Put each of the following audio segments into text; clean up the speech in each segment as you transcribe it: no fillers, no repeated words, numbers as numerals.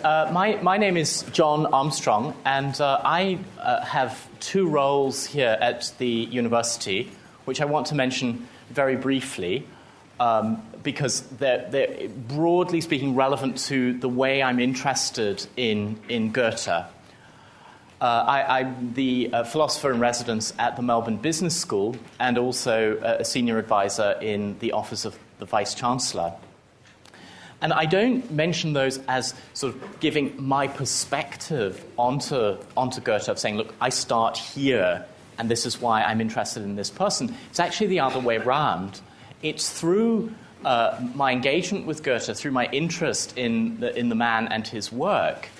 My name is John Armstrong, and I have two roles here at the university, which I want to mention very briefly, because they're broadly speaking relevant to the way I'm interested in Goethe. I'm the Philosopher-in-Residence at the Melbourne Business School and also a senior advisor in the office of the Vice-Chancellor. And I don't mention those as sort of giving my perspective onto Goethe, of saying, look, I start here, and this is why I'm interested in this person. It's actually the other way around. It's through my engagement with Goethe, through my interest in the man and his work,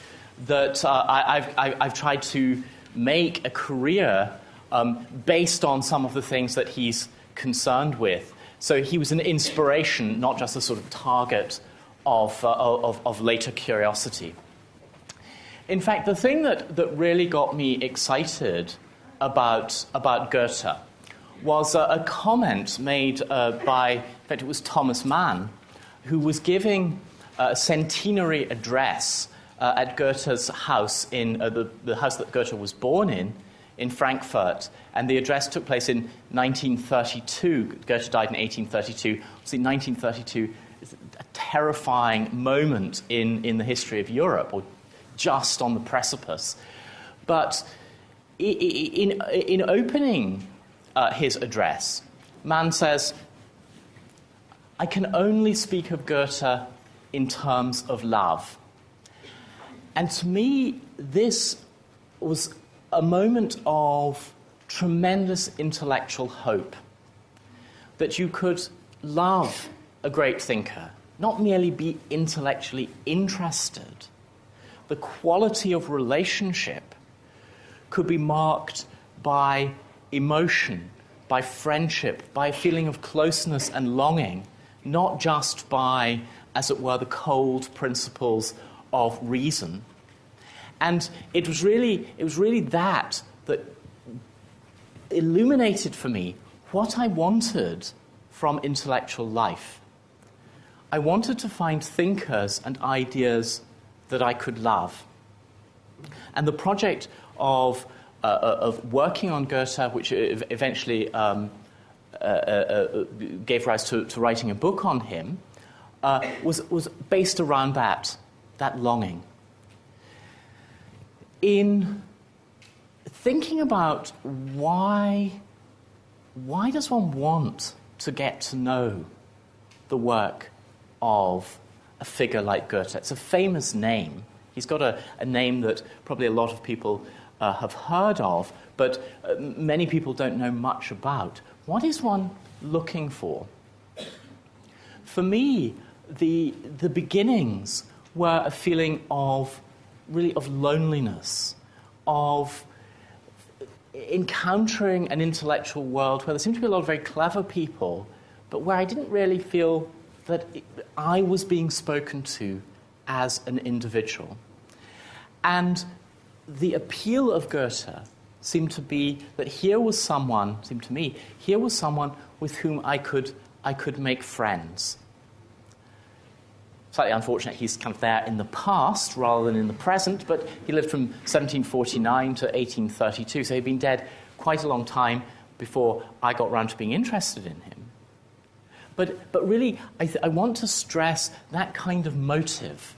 that I've tried to make a career based on some of the things that he's concerned with. So he was an inspiration, not just a sort of target of later curiosity. In fact, the thing that really got me excited about Goethe was a comment made by, in fact, it was Thomas Mann, who was giving a centenary address at Goethe's house, in the house that Goethe was born in Frankfurt, and the address took place in 1932. Goethe died in 1832. So in 1932, is a terrifying moment in the history of Europe, or just on the precipice. But in opening his address, Mann says, I can only speak of Goethe in terms of love. And to me, this was a moment of tremendous intellectual hope, that you could love a great thinker, not merely be intellectually interested. The quality of relationship could be marked by emotion, by friendship, by a feeling of closeness and longing, not just by, as it were, the cold principles of reason. And it was really that illuminated for me what I wanted from intellectual life. I wanted to find thinkers and ideas that I could love. And the project of working on Goethe, which eventually gave rise to writing a book on him, was based around that longing. In thinking about why does one want to get to know the work of a figure like Goethe? It's a famous name. He's got a name that probably a lot of people have heard of, but many people don't know much about. What is one looking for? For me, the beginnings were a feeling of loneliness, of encountering an intellectual world where there seemed to be a lot of very clever people, but where I didn't really feel that I was being spoken to as an individual. And the appeal of Goethe seemed to be that here was someone with whom I could make friends. Slightly unfortunate, he's kind of there in the past rather than in the present, but he lived from 1749 to 1832, so he'd been dead quite a long time before I got round to being interested in him. But really, I want to stress that kind of motive.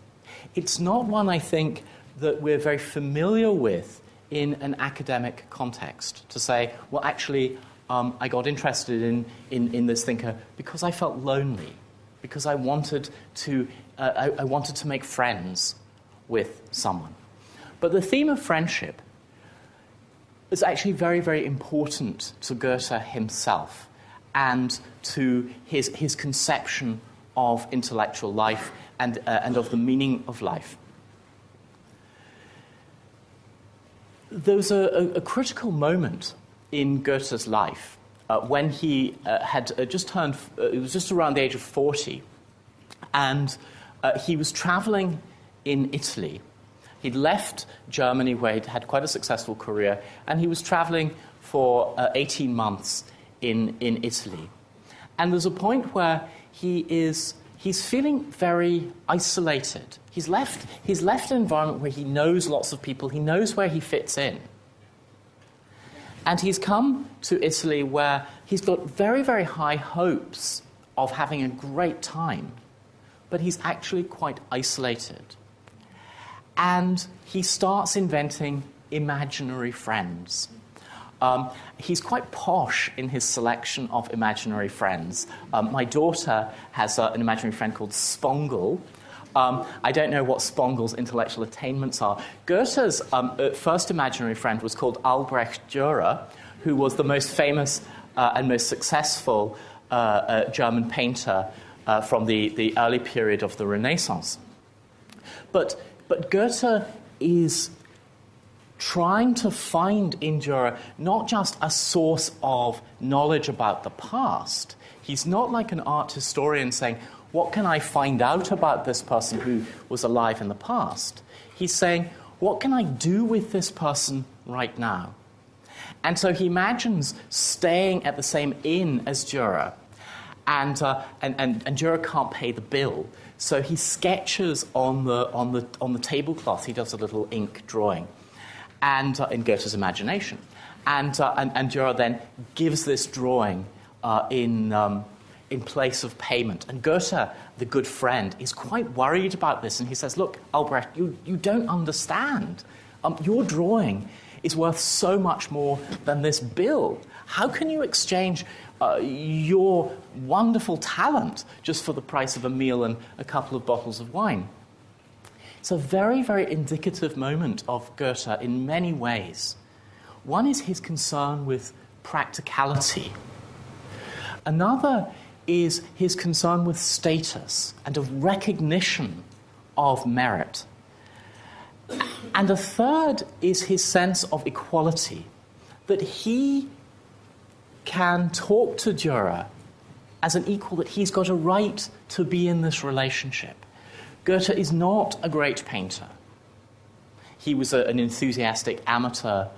It's not one, I think, that we're very familiar with in an academic context, to say, well, actually, I got interested in this thinker because I felt lonely, because I wanted to make friends with someone. But the theme of friendship is actually very, very important to Goethe himself and to his conception of intellectual life and of the meaning of life. There was a critical moment in Goethe's life when he had just turned, it was just around the age of 40, and he was traveling in Italy. He'd left Germany, where he'd had quite a successful career, and he was traveling for 18 months in Italy. And there's a point where he he's feeling very isolated. He's left an environment where he knows lots of people, he knows where he fits in. And he's come to Italy where he's got very, very high hopes of having a great time, but he's actually quite isolated. And he starts inventing imaginary friends. He's quite posh in his selection of imaginary friends. My daughter has an imaginary friend called Spongle. I don't know what Spongle's intellectual attainments are. Goethe's first imaginary friend was called Albrecht Durer, who was the most famous and most successful German painter from the early period of the Renaissance. But Goethe is trying to find in Durer not just a source of knowledge about the past. He's not like an art historian saying, what can I find out about this person who was alive in the past? He's saying, what can I do with this person right now? And so he imagines staying at the same inn as Durer, and Durer can't pay the bill. So he sketches on the tablecloth. He does a little ink drawing, and in Goethe's imagination, and Durer then gives this drawing in place of payment. And Goethe, the good friend, is quite worried about this, and he says, "Look, Albrecht, you don't understand. Your drawing is worth so much more than this bill. How can you exchange your wonderful talent just for the price of a meal and a couple of bottles of wine?" It's a very, very indicative moment of Goethe in many ways. One is his concern with practicality. Another is his concern with status and of recognition of merit. And a third is his sense of equality, that he can talk to Durer as an equal, that he's got a right to be in this relationship. Goethe is not a great painter. He was an enthusiastic amateur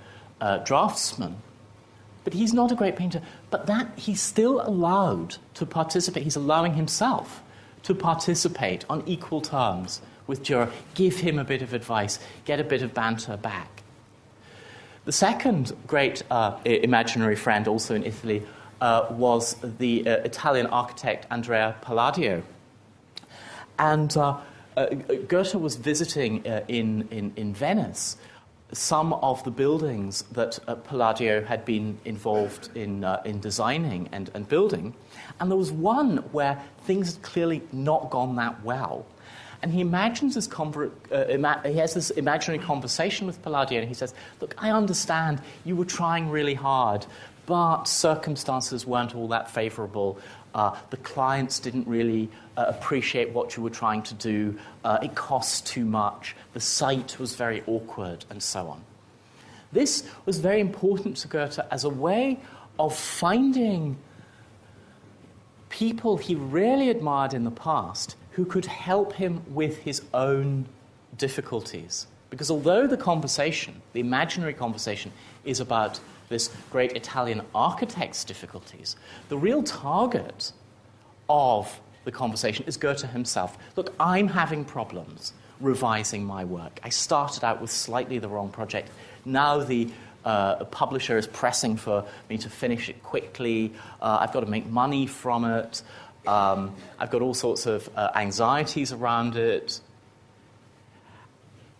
draftsman, but he's not a great painter. But that he's still allowed to participate. He's allowing himself to participate on equal terms with Durer, give him a bit of advice, get a bit of banter back. The second great imaginary friend, also in Italy, was the Italian architect Andrea Palladio. And Goethe was visiting in Venice some of the buildings that Palladio had been involved in designing and building. And there was one where things had clearly not gone that well. And he imagines this he has this imaginary conversation with Palladio, and he says, "Look, I understand you were trying really hard, but circumstances weren't all that favorable. The clients didn't really appreciate what you were trying to do. It cost too much. The site was very awkward," and so on. This was very important to Goethe as a way of finding people he really admired in the past who could help him with his own difficulties. Because although the conversation, the imaginary conversation, is about this great Italian architect's difficulties, the real target of the conversation is Goethe himself. Look, I'm having problems revising my work. I started out with slightly the wrong project. Now the publisher is pressing for me to finish it quickly. I've got to make money from it. I've got all sorts of anxieties around it.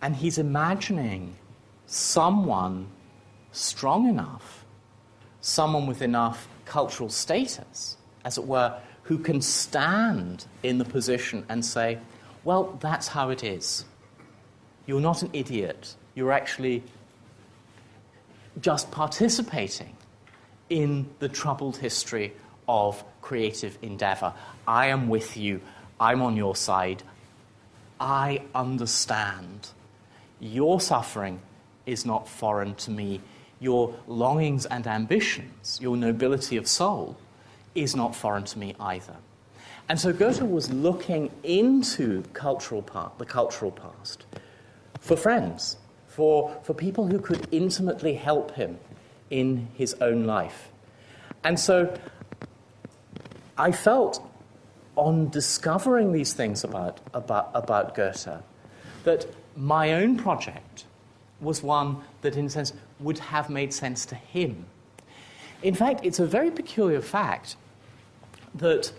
And he's imagining someone strong enough, someone with enough cultural status, as it were, who can stand in the position and say, well, that's how it is. You're not an idiot. You're actually just participating in the troubled history of creative endeavor. I am with you. I'm on your side. I understand. Your suffering is not foreign to me. Your longings and ambitions, your nobility of soul, is not foreign to me either. And so Goethe was looking into the cultural past for friends, for people who could intimately help him in his own life. And so I felt on discovering these things about Goethe, that my own project was one that, in a sense, would have made sense to him. In fact, it's a very peculiar fact that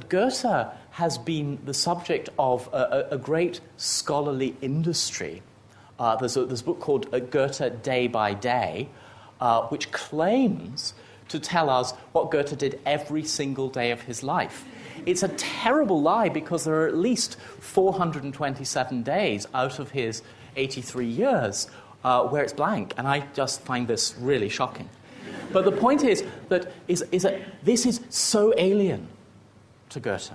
Goethe has been the subject of a great scholarly industry. There's a book called Goethe Day by Day, which claims to tell us what Goethe did every single day of his life. It's a terrible lie, because there are at least 427 days out of his 83 years where it's blank, and I just find this really shocking. But the point is that this is so alien to Goethe.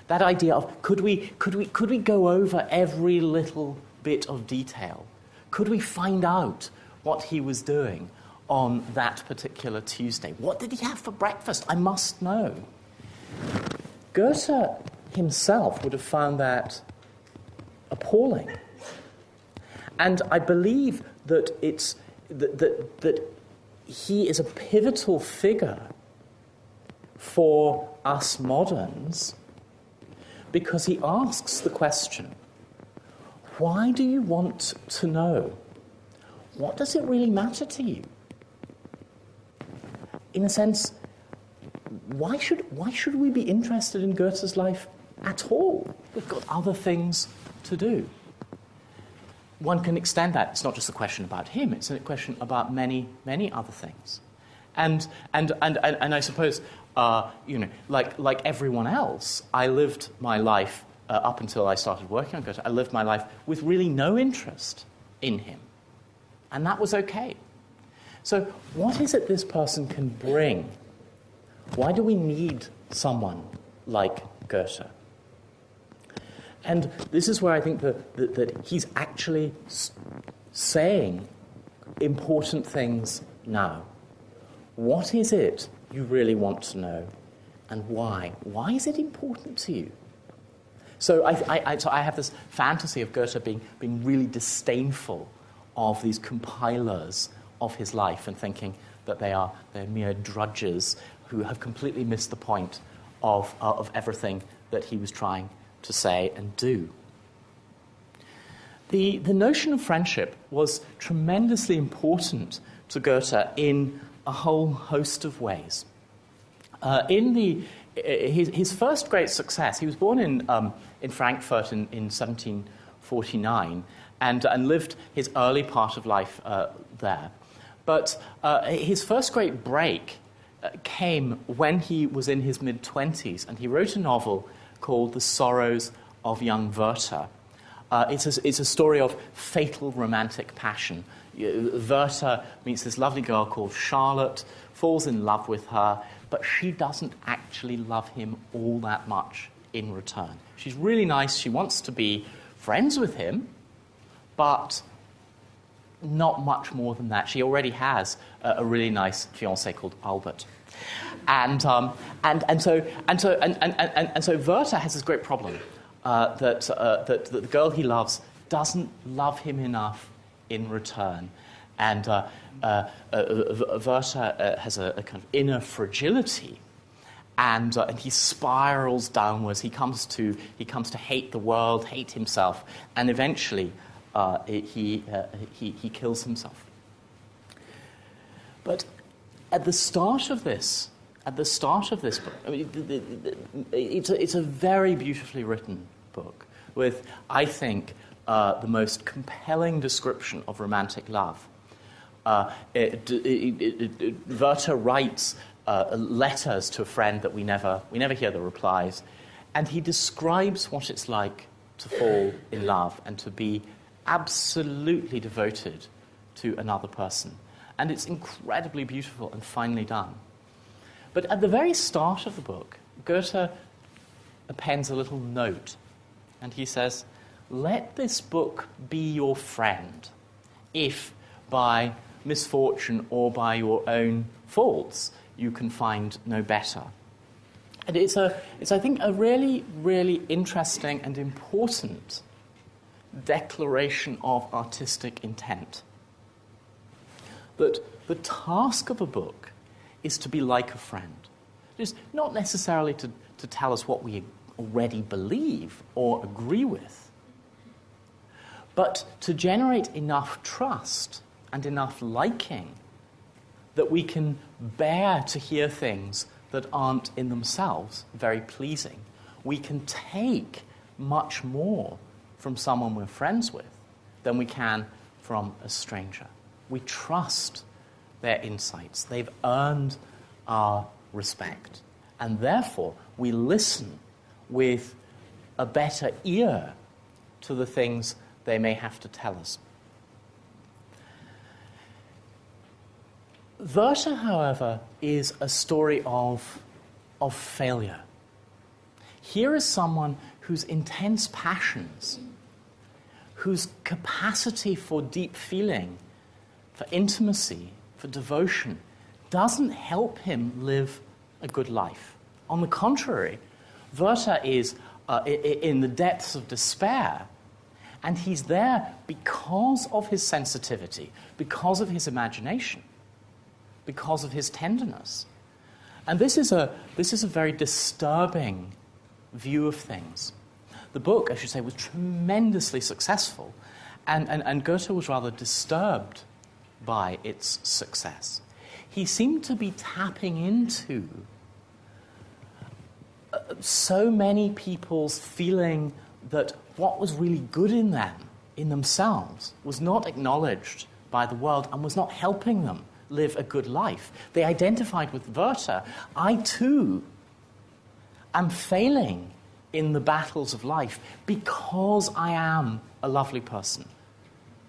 That idea of could we go over every little bit of detail? Could we find out what he was doing on that particular Tuesday? What did he have for breakfast? I must know. Goethe himself would have found that appalling. And I believe that that he is a pivotal figure for us moderns, because he asks the question, why do you want to know? What does it really matter to you? In a sense, why should we be interested in Goethe's life at all? We've got other things to do. One can extend that. It's not just a question about him, it's a question about many, many other things. And I suppose, like everyone else, I lived my life, up until I started working on Goethe, I lived my life with really no interest in him. And that was okay. So what is it this person can bring? Why do we need someone like Goethe? And this is where I think that he's actually saying important things now. What is it you really want to know, and why? Why is it important to you? So I have this fantasy of Goethe being really disdainful of these compilers of his life and thinking that they're mere drudges who have completely missed the point of everything that he was trying to say and do. The notion of friendship was tremendously important to Goethe in a whole host of ways. His first great success, he was born in Frankfurt in 1749 and lived his early part of life there. But his first great break came when he was in his mid-20s, and he wrote a novel called The Sorrows of Young Verta. It's a story of fatal romantic passion. Verta meets this lovely girl called Charlotte, falls in love with her, but she doesn't actually love him all that much in return. She's really nice, she wants to be friends with him, but not much more than that. She already has a really nice fiancé called Albert. And so Verta has this great problem that the girl he loves doesn't love him enough in return, and Verta has a kind of inner fragility, and he spirals downwards. He comes to hate the world, hate himself, and eventually he kills himself. But at the start of this book, I mean, it's a very beautifully written book with, I think, the most compelling description of romantic love. Verta writes letters to a friend that we never hear the replies, and he describes what it's like to fall in love and to be absolutely devoted to another person. And it's incredibly beautiful and finely done. But at the very start of the book, Goethe appends a little note, and he says, "Let this book be your friend, if by misfortune or by your own faults you can find no better." And it's I think, a really, really interesting and important declaration of artistic intent. That the task of a book is to be like a friend, It is not necessarily to tell us what we already believe or agree with, but to generate enough trust and enough liking that we can bear to hear things that aren't in themselves very pleasing. We can take much more from someone we're friends with than we can from a stranger. We trust their insights. They've earned our respect. And therefore, we listen with a better ear to the things they may have to tell us. Verta, however, is a story of failure. Here is someone whose intense passions, whose capacity for deep feeling, for intimacy, for devotion, doesn't help him live a good life. On the contrary, Verta is in the depths of despair, and he's there because of his sensitivity, because of his imagination, because of his tenderness. And this is a very disturbing view of things. The book, I should say, was tremendously successful, and Goethe was rather disturbed by its success. He seemed to be tapping into so many people's feeling that what was really good in them, in themselves, was not acknowledged by the world and was not helping them live a good life. They identified with Verta. I too am failing in the battles of life because I am a lovely person,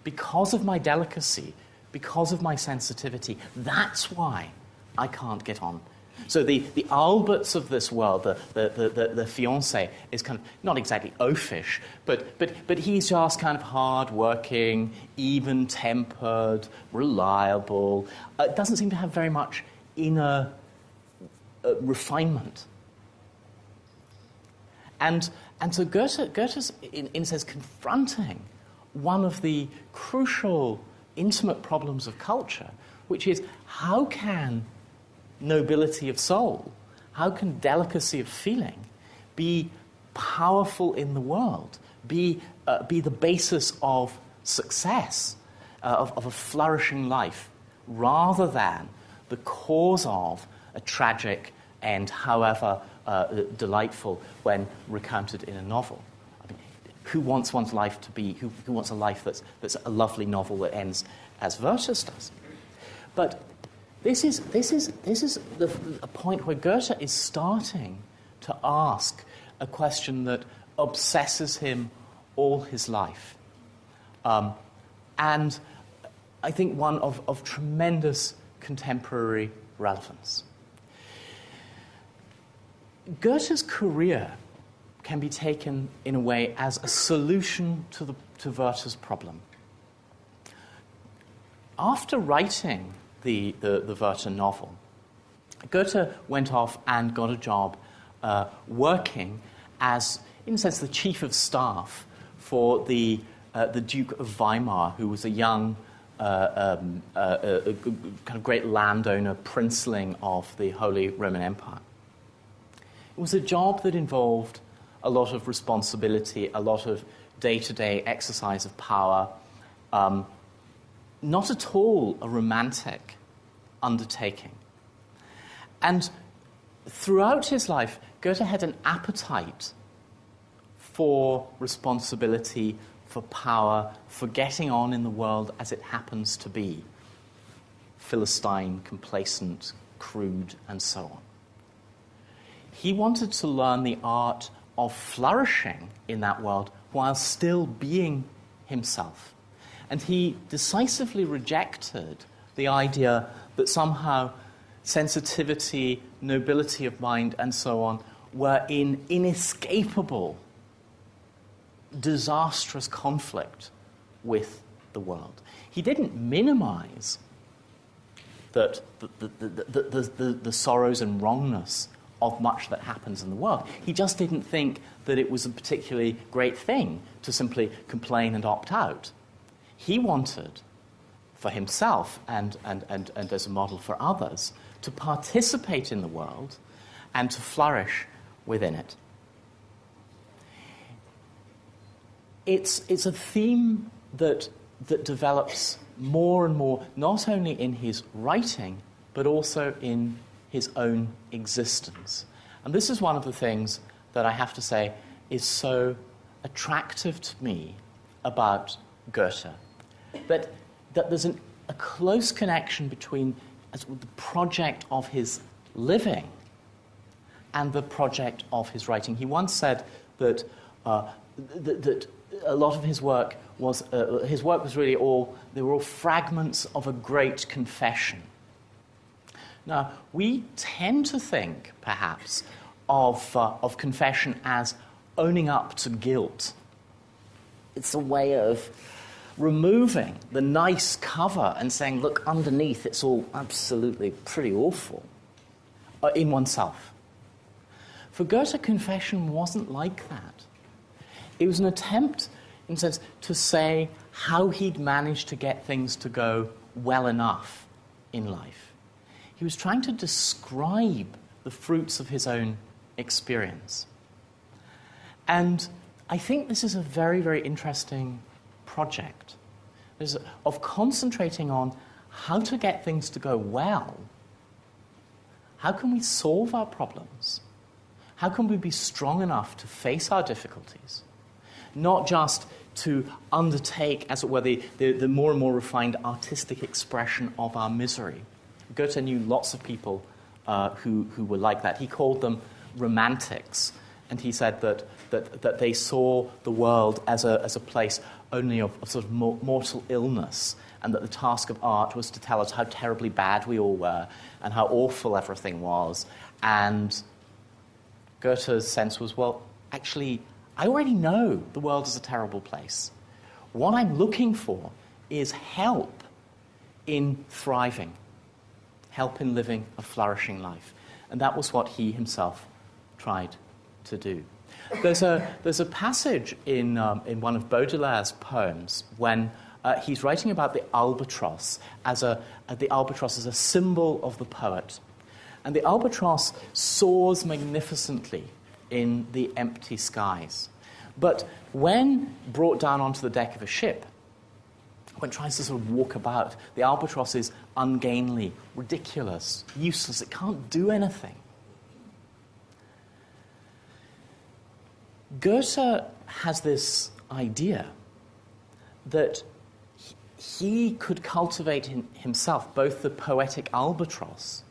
because of my delicacy, because of my sensitivity. That's why I can't get on. So the Alberts of this world, the fiancé, is kind of not exactly oafish, but he's just kind of hard-working, even-tempered, reliable. Doesn't seem to have very much inner refinement. And so Goethe's, in a sense, confronting one of the crucial, intimate problems of culture, which is how can nobility of soul, how can delicacy of feeling be powerful in the world, be the basis of success, of a flourishing life, rather than the cause of a tragic end, however delightful when recounted in a novel. I mean, who wants one's life to be? Who wants a life that's a lovely novel that ends as Verta's does? But this is a point where Goethe is starting to ask a question that obsesses him all his life, and I think one of tremendous contemporary relevance. Goethe's career can be taken, in a way, as a solution to Verta's problem. After writing the Verta novel, Goethe went off and got a job working as, in a sense, the chief of staff for the Duke of Weimar, who was a young, kind of great landowner, princeling of the Holy Roman Empire. It was a job that involved a lot of responsibility, a lot of day-to-day exercise of power, not at all a romantic undertaking. And throughout his life, Goethe had an appetite for responsibility, for power, for getting on in the world as it happens to be. Philistine, complacent, crude, and so on. He wanted to learn the art of flourishing in that world while still being himself. And he decisively rejected the idea that somehow sensitivity, nobility of mind, and so on were in inescapable, disastrous conflict with the world. He didn't minimize the sorrows and wrongness of much that happens in the world. He just didn't think that it was a particularly great thing to simply complain and opt out. He wanted, for himself and as a model for others, to participate in the world and to flourish within it. It's a theme that develops more and more, not only in his writing, but also in his own existence. And this is one of the things that I have to say is so attractive to me about Goethe, that there's a close connection between the project of his living and the project of his writing. He once said that that a lot of his work was really they were all fragments of a great confession. Now, we tend to think, perhaps, of confession as owning up to guilt. It's a way of removing the nice cover and saying, look, underneath it's all absolutely pretty awful in oneself. For Goethe, confession wasn't like that. It was an attempt, in a sense, to say how he'd managed to get things to go well enough in life. He was trying to describe the fruits of his own experience. And I think this is a very, very interesting project of concentrating on how to get things to go well. How can we solve our problems? How can we be strong enough to face our difficulties? Not just to undertake, as it were, the more and more refined artistic expression of our misery. Goethe knew lots of people who were like that. He called them romantics, and he said that they saw the world as a place only of sort of mortal illness, and that the task of art was to tell us how terribly bad we all were and how awful everything was. And Goethe's sense was, well, actually, I already know the world is a terrible place. What I'm looking for is help in thriving, help in living a flourishing life. And that was what he himself tried to do. There's a passage in one of Baudelaire's poems when he's writing about the albatross as a symbol of the poet. And the albatross soars magnificently in the empty skies. But when brought down onto the deck of a ship, when it tries to sort of walk about, the albatross is ungainly, ridiculous, useless. It can't do anything. Goethe has this idea that he could cultivate in himself both the poetic albatross,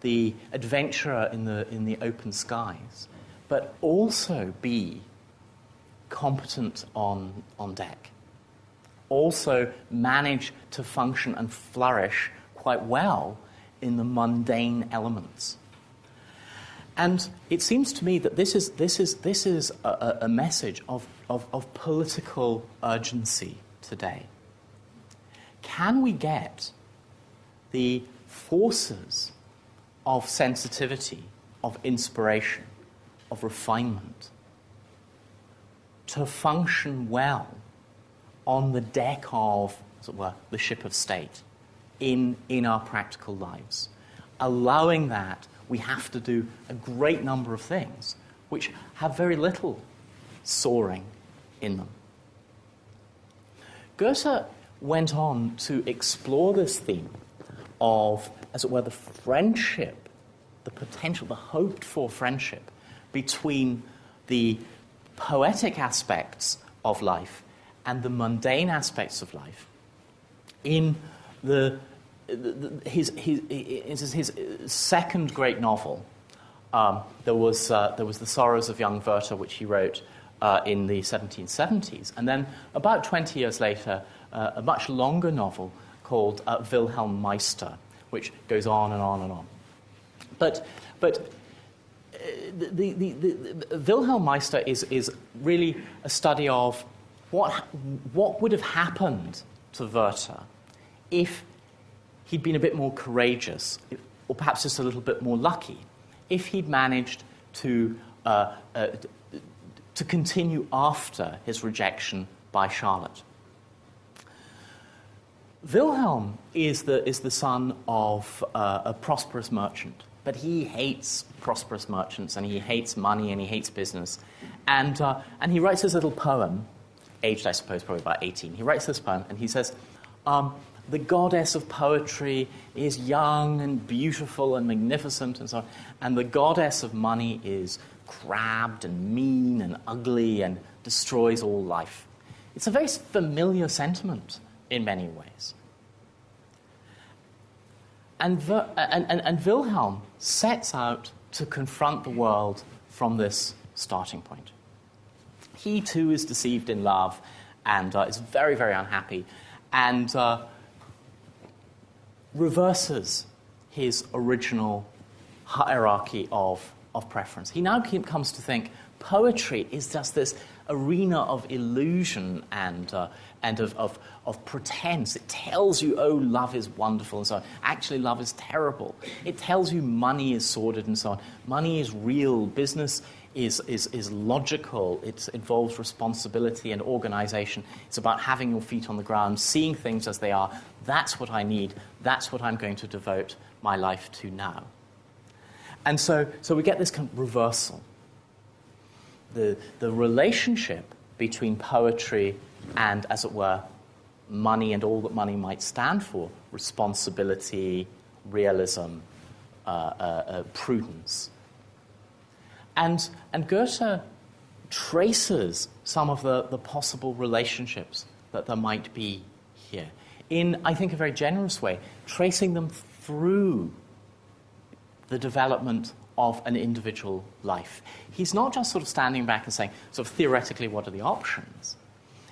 the adventurer in the open skies, but also be competent on deck. Also manage to function and flourish quite well in the mundane elements. And it seems to me that this is a message of political urgency today. Can we get the forces of sensitivity, of inspiration, of refinement to function well on the deck of, as it were, the ship of state in our practical lives? Allowing that, we have to do a great number of things which have very little soaring in them. Goethe went on to explore this theme of, as it were, the friendship, the potential, the hoped-for friendship between the poetic aspects of life and the mundane aspects of life in his second great novel. There was The Sorrows of Young Verta, which he wrote in the 1770s, and then about 20 years later, a much longer novel called Vilhelm Meister, which goes on and on and on. But the Wilhelm Meister is really a study of what would have happened to Verta if he'd been a bit more courageous, or perhaps just a little bit more lucky, if he'd managed to continue after his rejection by Charlotte. Wilhelm is the son of a prosperous merchant But he hates prosperous merchants, and he hates money, and he hates business. And he writes this little poem, aged, I suppose, probably about 18. He writes this poem, and he says, the goddess of poetry is young and beautiful and magnificent and so on, and the goddess of money is crabbed and mean and ugly and destroys all life. It's a very familiar sentiment in many ways. And Vilhelm sets out to confront the world from this starting point. He too is deceived in love and is very, very unhappy, and reverses his original hierarchy of preference. He now comes to think poetry is just this arena of illusion and of pretense. It tells you, oh, love is wonderful and so on. Actually, love is terrible. It tells you money is sordid and so on. Money is real. Business is logical. It involves responsibility and organization. It's about having your feet on the ground, seeing things as they are. That's what I need. That's what I'm going to devote my life to now. And so we get this kind of reversal. The relationship between poetry and, as it were, money and all that money might stand for, responsibility, realism, prudence. And Goethe traces some of the possible relationships that there might be here in, I think, a very generous way, tracing them through the development of an individual life. He's not just sort of standing back and saying, sort of theoretically, what are the options?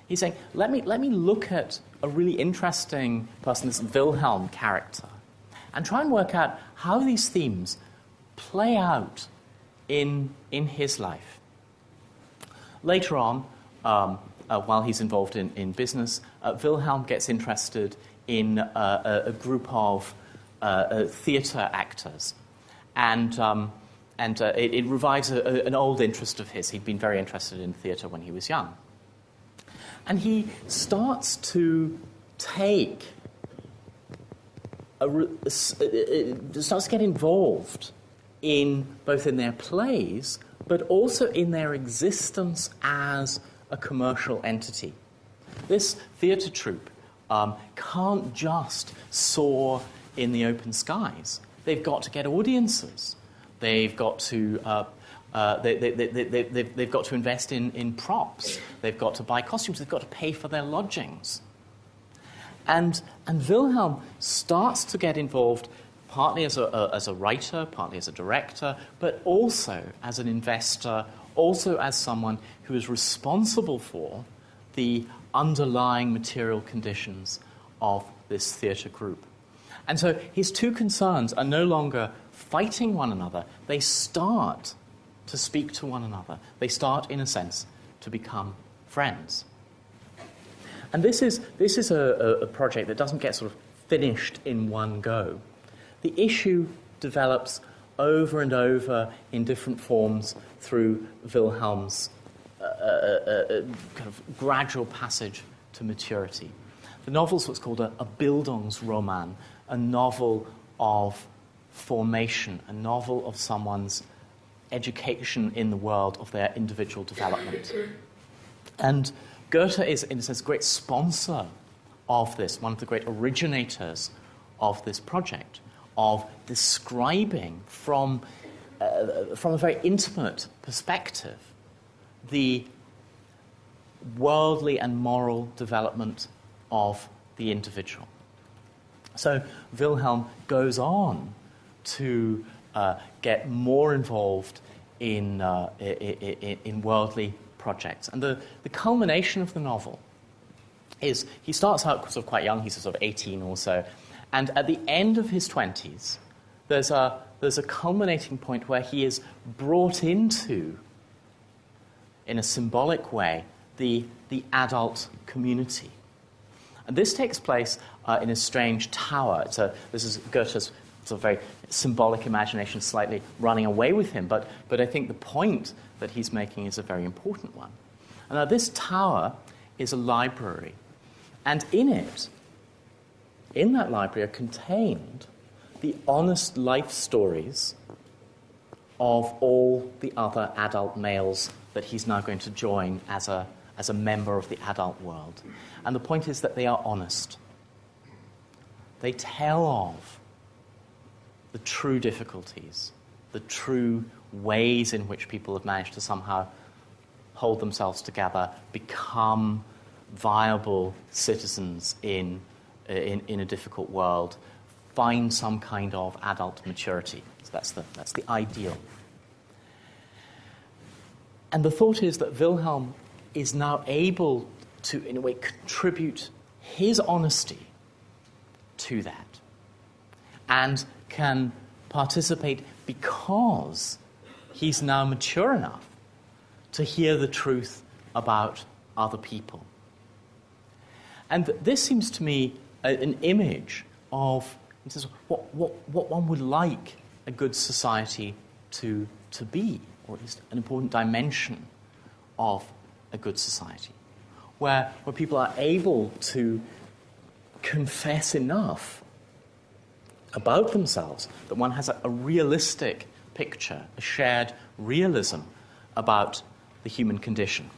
He's saying, let me look at a really interesting person, this Vilhelm character, and try and work out how these themes play out in his life. Later on, while he's involved in business, Vilhelm gets interested in a group of theatre actors. And it revives an old interest of his. He'd been very interested in theatre when he was young. And he starts to take, starts to get involved in both in their plays, but also in their existence as a commercial entity. This theatre troupe can't just soar in the open skies. They've got to get audiences. They've got to they've got to invest in props. They've got to buy costumes. They've got to pay for their lodgings. And Vilhelm starts to get involved partly as a writer, partly as a director, but also as an investor, also as someone who is responsible for the underlying material conditions of this theatre group. And so his two concerns are no longer fighting one another. They start to speak to one another. They start, in a sense, to become friends. And this is a project that doesn't get sort of finished in one go. The issue develops over and over in different forms through Wilhelm's kind of gradual passage to maturity. The novel's what's called a Bildungsroman, a novel of formation, a novel of someone's education in the world, of their individual development. And Goethe is, in a sense, a great sponsor of this, one of the great originators of this project, of describing from a very intimate perspective the worldly and moral development of the individual. So Vilhelm goes on to get more involved in worldly projects. And the culmination of the novel is he starts out sort of quite young, he's sort of 18 or so, and at the end of his 20s, there's a culminating point where he is brought into, in a symbolic way, the adult community. And this takes place in a strange tower. This is Goethe's sort of very symbolic imagination slightly running away with him, but I think the point that he's making is a very important one. And now this tower is a library, and in that library are contained the honest life stories of all the other adult males that he's now going to join as a member of the adult world. And the point is that they are honest. They tell of the true difficulties, the true ways in which people have managed to somehow hold themselves together, become viable citizens in a difficult world, find some kind of adult maturity. So that's the ideal. And the thought is that Vilhelm is now able to, in a way, contribute his honesty to that, and can participate because he's now mature enough to hear the truth about other people. And this seems to me an image of what one would like a good society to be, or at least an important dimension of a good society, where people are able to confess enough about themselves that one has a realistic picture, a shared realism about the human condition.